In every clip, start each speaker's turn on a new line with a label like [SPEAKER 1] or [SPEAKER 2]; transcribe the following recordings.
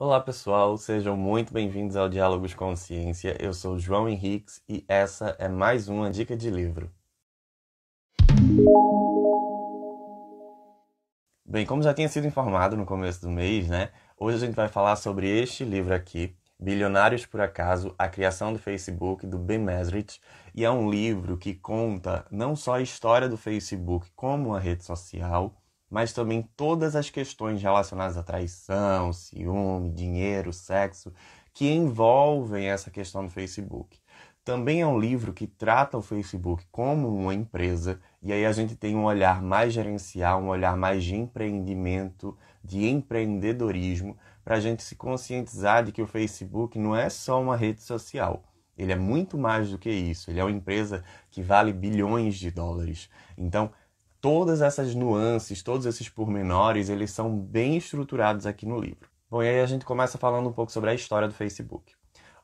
[SPEAKER 1] Olá pessoal, sejam muito bem-vindos ao Diálogos com Ciência. Eu sou João Henriques e essa é mais uma dica de livro. Bem, como já tinha sido informado no começo do mês, né? Hoje a gente vai falar sobre este livro aqui, Bilionários por Acaso, A Criação do Facebook, do Ben Mesrich. E é um livro que conta não só a história do Facebook como uma rede social, mas também todas as questões relacionadas à traição, ciúme, dinheiro, sexo, que envolvem essa questão do Facebook. Também é um livro que trata o Facebook como uma empresa, e aí a gente tem um olhar mais gerencial, um olhar mais de empreendimento, de empreendedorismo, para a gente se conscientizar de que o Facebook não é só uma rede social. Ele é muito mais do que isso. Ele é uma empresa que vale bilhões de dólares. Então, todas essas nuances, todos esses pormenores, eles são bem estruturados aqui no livro. Bom, e aí a gente começa falando um pouco sobre a história do Facebook.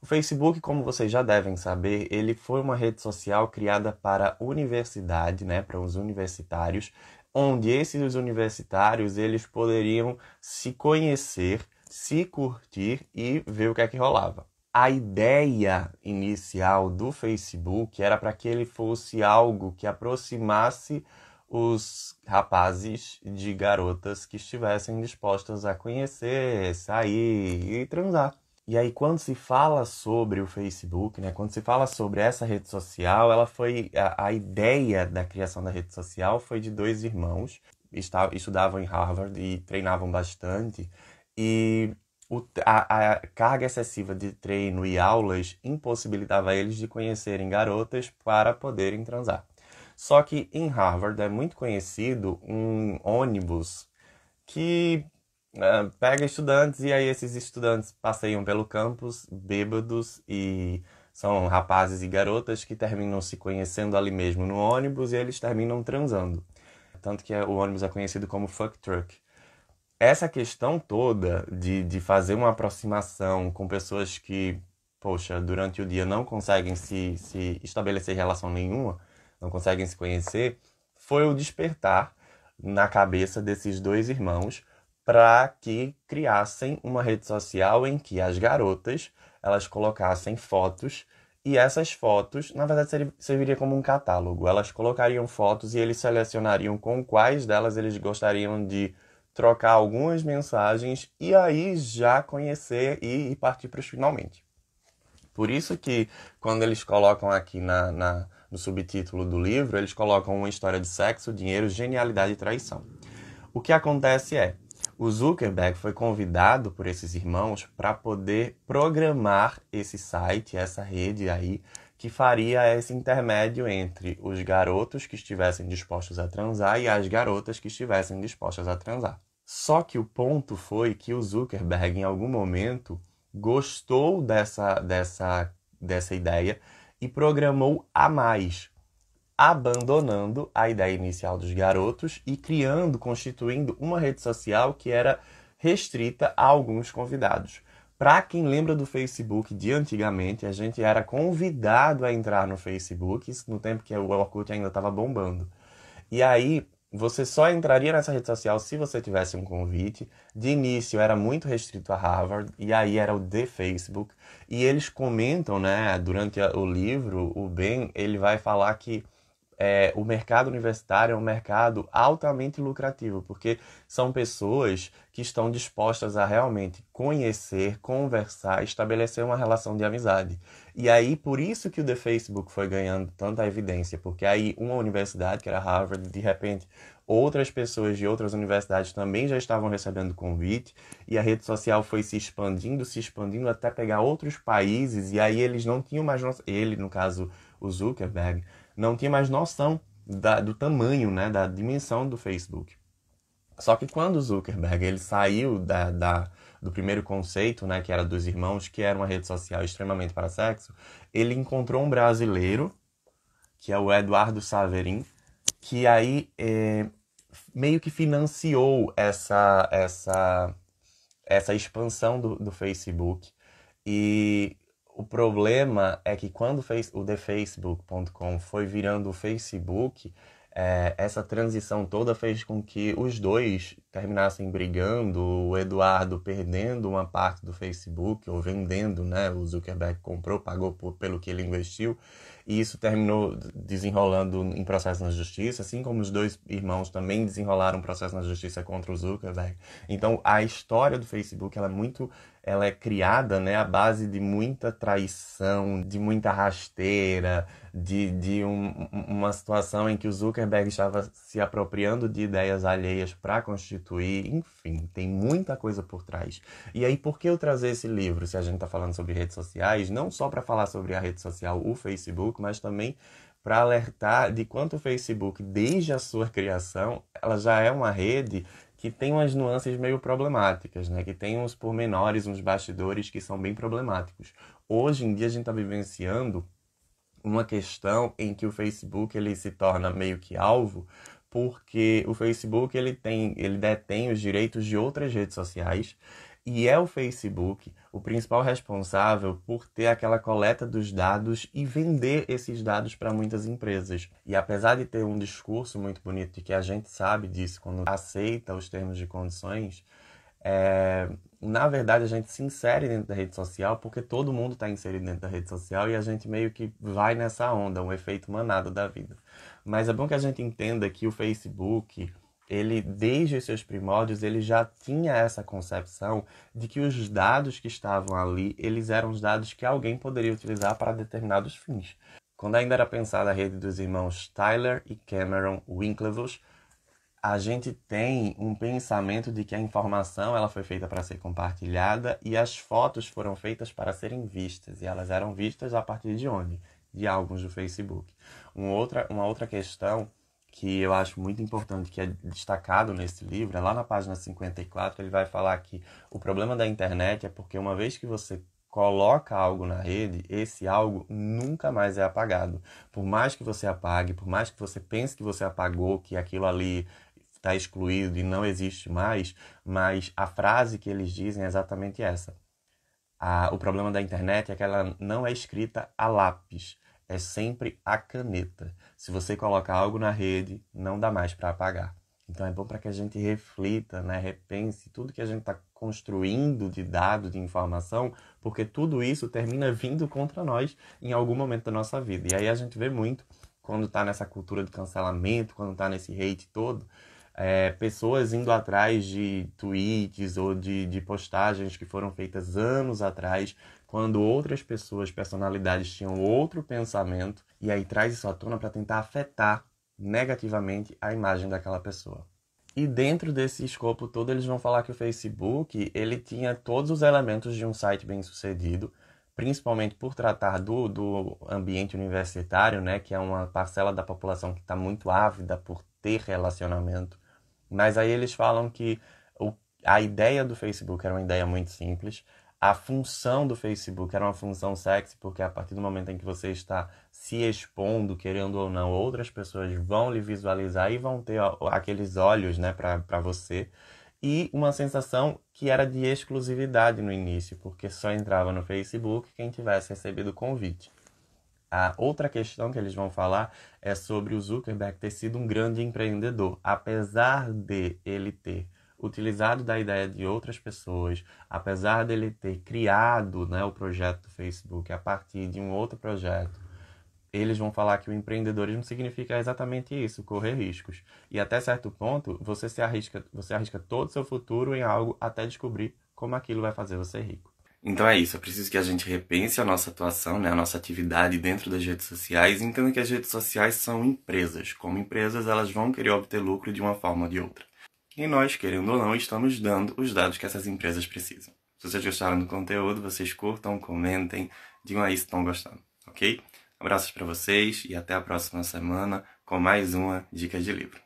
[SPEAKER 1] O Facebook, como vocês já devem saber, ele foi uma rede social criada para a universidade, né, para os universitários, onde esses universitários eles poderiam se conhecer, se curtir e ver o que é que rolava. A ideia inicial do Facebook era para que ele fosse algo que aproximasse os rapazes de garotas que estivessem dispostas a conhecer, sair e transar. E aí, quando se fala sobre o Facebook, né, quando se fala sobre essa rede social, ela foi a ideia da criação da rede social foi de dois irmãos, estudavam em Harvard e treinavam bastante, e a carga excessiva de treino e aulas impossibilitava eles de conhecerem garotas para poderem transar. Só que em Harvard é muito conhecido um ônibus que pega estudantes e aí esses estudantes passeiam pelo campus bêbados e são rapazes e garotas que terminam se conhecendo ali mesmo no ônibus e eles terminam transando. Tanto que o ônibus é conhecido como fuck truck. Essa questão toda de fazer uma aproximação com pessoas que, poxa, durante o dia não conseguem se estabelecer relação nenhuma, não conseguem se conhecer, foi o despertar na cabeça desses dois irmãos para que criassem uma rede social em que as garotas elas colocassem fotos e essas fotos, na verdade, serviria como um catálogo. Elas colocariam fotos e eles selecionariam com quais delas eles gostariam de trocar algumas mensagens e aí já conhecer e partir para os finalmente. Por isso que quando eles colocam aqui no subtítulo do livro, eles colocam uma história de sexo, dinheiro, genialidade e traição. O que acontece é, o Zuckerberg foi convidado por esses irmãos para poder programar esse site, essa rede aí, que faria esse intermédio entre os garotos que estivessem dispostos a transar e as garotas que estivessem dispostas a transar. Só que o ponto foi que o Zuckerberg, em algum momento, gostou dessa ideia e programou a mais, abandonando a ideia inicial dos garotos e constituindo uma rede social que era restrita a alguns convidados. Para quem lembra do Facebook de antigamente, a gente era convidado a entrar no Facebook, isso no tempo que o Orkut ainda estava bombando. E aí, você só entraria nessa rede social se você tivesse um convite. De início era muito restrito a Harvard, e aí era o The Facebook. E eles comentam, né, durante o livro, o Ben, ele vai falar que o mercado universitário é um mercado altamente lucrativo, porque são pessoas que estão dispostas a realmente conhecer, conversar, estabelecer uma relação de amizade. E aí, por isso que o The Facebook foi ganhando tanta evidência, porque aí uma universidade, que era Harvard, de repente outras pessoas de outras universidades também já estavam recebendo convite, e a rede social foi se expandindo até pegar outros países, e aí eles não tinham mais, ele, no caso, o Zuckerberg, não tinha mais noção do tamanho, né, da dimensão do Facebook. Só que quando o Zuckerberg ele saiu do primeiro conceito, né, que era dos irmãos, que era uma rede social extremamente para sexo, ele encontrou um brasileiro, que é o Eduardo Saverin, que aí meio que financiou essa expansão do Facebook. E o problema é que quando o TheFacebook.com foi virando o Facebook, essa transição toda fez com que os dois terminassem brigando, o Eduardo perdendo uma parte do Facebook, ou vendendo, né? O Zuckerberg comprou, pagou pelo que ele investiu, e isso terminou desenrolando em processo na justiça, assim como os dois irmãos também desenrolaram um processo na justiça contra o Zuckerberg. Então, a história do Facebook, ela é criada, né, à base de muita traição, de muita rasteira, uma situação em que o Zuckerberg estava se apropriando de ideias alheias para constituir, enfim, tem muita coisa por trás. E aí, por que eu trazer esse livro, se a gente está falando sobre redes sociais, não só para falar sobre a rede social, o Facebook, mas também para alertar de quanto o Facebook, desde a sua criação, ela já é uma rede que tem umas nuances meio problemáticas, né? Que tem uns pormenores, uns bastidores que são bem problemáticos. Hoje em dia a gente está vivenciando uma questão em que o Facebook ele se torna meio que alvo, porque o Facebook ele detém os direitos de outras redes sociais e é o Facebook o principal responsável por ter aquela coleta dos dados e vender esses dados para muitas empresas. E apesar de ter um discurso muito bonito de que a gente sabe disso quando aceita os termos de condições, na verdade a gente se insere dentro da rede social porque todo mundo está inserido dentro da rede social e a gente meio que vai nessa onda, um efeito manada da vida. Mas é bom que a gente entenda que o Facebook, ele, desde os seus primórdios, ele já tinha essa concepção de que os dados que estavam ali, eles eram os dados que alguém poderia utilizar para determinados fins. Quando ainda era pensada a rede dos irmãos Tyler e Cameron Winklevoss, a gente tem um pensamento de que a informação ela foi feita para ser compartilhada e as fotos foram feitas para serem vistas. E elas eram vistas a partir de onde? De álbuns do Facebook. Uma outra questão que eu acho muito importante, que é destacado nesse livro, é lá na página 54, ele vai falar que o problema da internet é porque uma vez que você coloca algo na rede, esse algo nunca mais é apagado. Por mais que você apague, por mais que você pense que você apagou, que aquilo ali está excluído e não existe mais, mas a frase que eles dizem é exatamente essa. O problema da internet é que ela não é escrita a lápis, é sempre a caneta. Se você coloca algo na rede, não dá mais para apagar. Então é bom para que a gente reflita, né, repense tudo que a gente está construindo de dado, de informação, porque tudo isso termina vindo contra nós em algum momento da nossa vida. E aí a gente vê muito, quando está nessa cultura de cancelamento, quando está nesse hate todo, pessoas indo atrás de tweets ou de postagens que foram feitas anos atrás, quando outras pessoas, personalidades, tinham outro pensamento, e aí traz isso à tona para tentar afetar negativamente a imagem daquela pessoa. E dentro desse escopo todo, eles vão falar que o Facebook ele tinha todos os elementos de um site bem-sucedido, principalmente por tratar do ambiente universitário, né, que é uma parcela da população que está muito ávida por ter relacionamento. Mas aí eles falam que a ideia do Facebook era uma ideia muito simples, a função do Facebook era uma função sexy, porque a partir do momento em que você está se expondo, querendo ou não, outras pessoas vão lhe visualizar e vão ter aqueles olhos, né, para você. E uma sensação que era de exclusividade no início, porque só entrava no Facebook quem tivesse recebido o convite. A outra questão que eles vão falar é sobre o Zuckerberg ter sido um grande empreendedor. Apesar de ele ter utilizado da ideia de outras pessoas, apesar dele ter criado, né, o projeto do Facebook a partir de um outro projeto, eles vão falar que o empreendedorismo significa exatamente isso, correr riscos. E até certo ponto, você arrisca todo o seu futuro em algo até descobrir como aquilo vai fazer você rico. Então é isso, é preciso que a gente repense a nossa atuação, né, a nossa atividade dentro das redes sociais, e entenda que as redes sociais são empresas. Como empresas, elas vão querer obter lucro de uma forma ou de outra. E nós, querendo ou não, estamos dando os dados que essas empresas precisam. Se vocês gostaram do conteúdo, vocês curtam, comentem, digam aí se estão gostando, ok? Abraços para vocês e até a próxima semana com mais uma Dica de Livro.